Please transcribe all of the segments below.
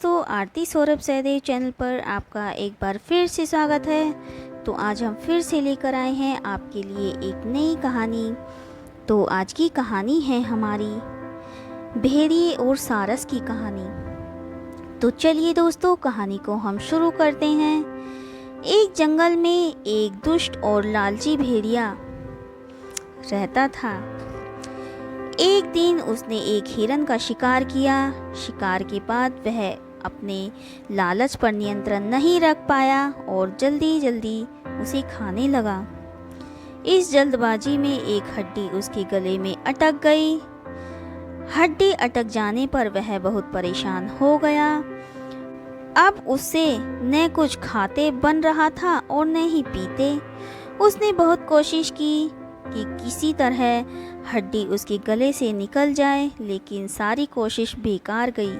दोस्तों, आरती सौरभ सहदेव चैनल पर आपका एक बार फिर से स्वागत है। तो आज हम फिर से लेकर आए हैं आपके लिए एक नई कहानी। तो आज की कहानी है हमारी भेड़िए और सारस की कहानी। तो चलिए दोस्तों, कहानी को हम शुरू करते हैं। एक जंगल में एक दुष्ट और लालची भेड़िया रहता था। एक दिन उसने एक हिरन का शिकार किया। शिकार के बाद वह अपने लालच पर नियंत्रण नहीं रख पाया और जल्दी जल्दी उसे खाने लगा। इस जल्दबाजी में एक हड्डी उसके गले में अटक गई। हड्डी अटक जाने पर वह बहुत परेशान हो गया। अब उससे न कुछ खाते बन रहा था और न ही पीते। उसने बहुत कोशिश की कि किसी तरह हड्डी उसके गले से निकल जाए, लेकिन सारी कोशिश बेकार गई।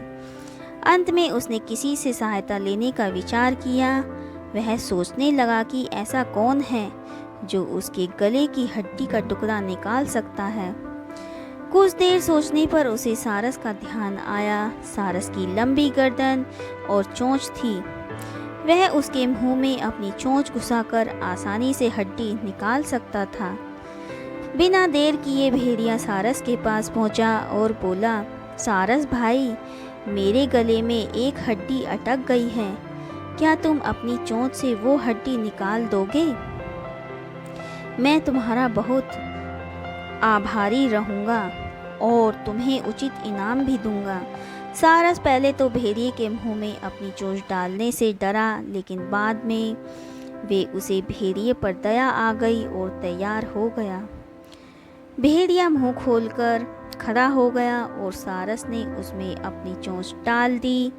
अंत में उसने किसी से सहायता लेने का विचार किया। वह सोचने लगा कि ऐसा कौन है जो उसके गले की हड्डी का टुकड़ा निकाल सकता है। कुछ देर सोचने पर उसे सारस का ध्यान आया। सारस की लंबी गर्दन और चोंच थी। वह उसके मुंह में अपनी चोंच घुसाकर आसानी से हड्डी निकाल सकता था। बिना देर किए भेड़िया सारस के पास पहुंचा और बोला, सारस भाई, मेरे गले में एक हड्डी अटक गई है। क्या तुम अपनी चोंच से वो हड्डी निकाल दोगे? मैं तुम्हारा बहुत आभारी रहूँगा और तुम्हें उचित इनाम भी दूंगा। सारस पहले तो भेड़िए के मुंह में अपनी चोंच डालने से डरा, लेकिन बाद में वे उसे भेड़िए पर दया आ गई और तैयार हो गया। भेड़िया मुंह खोलकर खड़ा हो गया और सारस ने उसमें अपनी चोंच डाल दी,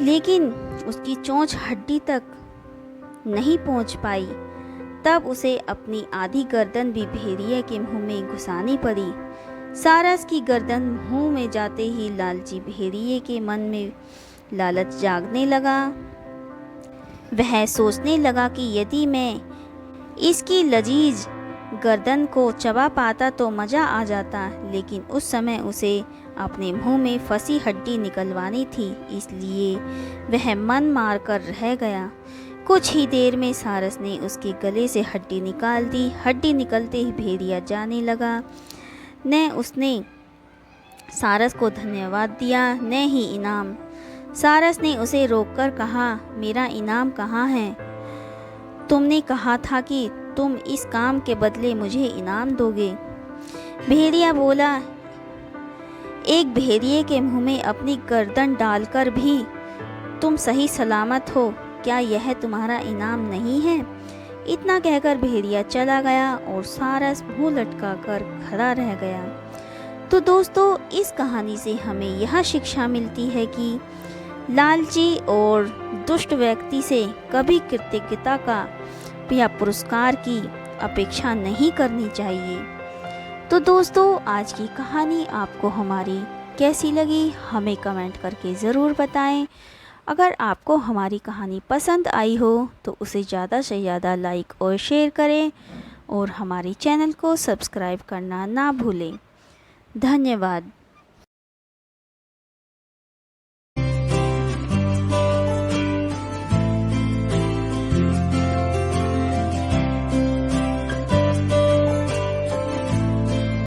लेकिन उसकी चोंच हड्डी तक नहीं पहुंच पाई। तब उसे अपनी आधी गर्दन भी भेड़िए के मुंह में घुसानी पड़ी। सारस की गर्दन मुंह में जाते ही लालची भेड़िए के मन में लालच जागने लगा। वह सोचने लगा कि यदि मैं इसकी लजीज गर्दन को चबा पाता तो मज़ा आ जाता, लेकिन उस समय उसे अपने मुंह में फंसी हड्डी निकलवानी थी, इसलिए वह मन मार कर रह गया। कुछ ही देर में सारस ने उसके गले से हड्डी निकाल दी। हड्डी निकलते ही भेड़िया जाने लगा। न उसने सारस को धन्यवाद दिया, न ही इनाम। सारस ने उसे रोककर कहा, मेरा इनाम कहाँ है? तुमने कहा था कि तुम इस काम के बदले मुझे इनाम दोगे। भेड़िया बोला, एक भेड़िए के मुंह में अपनी गर्दन डालकर भी तुम सही सलामत हो, क्या यह तुम्हारा इनाम नहीं है? इतना कहकर भेड़िया चला गया और सारस मुंह लटका कर खड़ा रह गया। तो दोस्तों, इस कहानी से हमें यह शिक्षा मिलती है कि लालची और दुष्ट व्यक्ति से कभी कृतज्ञता का या पुरस्कार की अपेक्षा नहीं करनी चाहिए। तो दोस्तों, आज की कहानी आपको हमारी कैसी लगी हमें कमेंट करके ज़रूर बताएं। अगर आपको हमारी कहानी पसंद आई हो तो उसे ज़्यादा से ज़्यादा लाइक और शेयर करें और हमारे चैनल को सब्सक्राइब करना ना भूलें। धन्यवाद।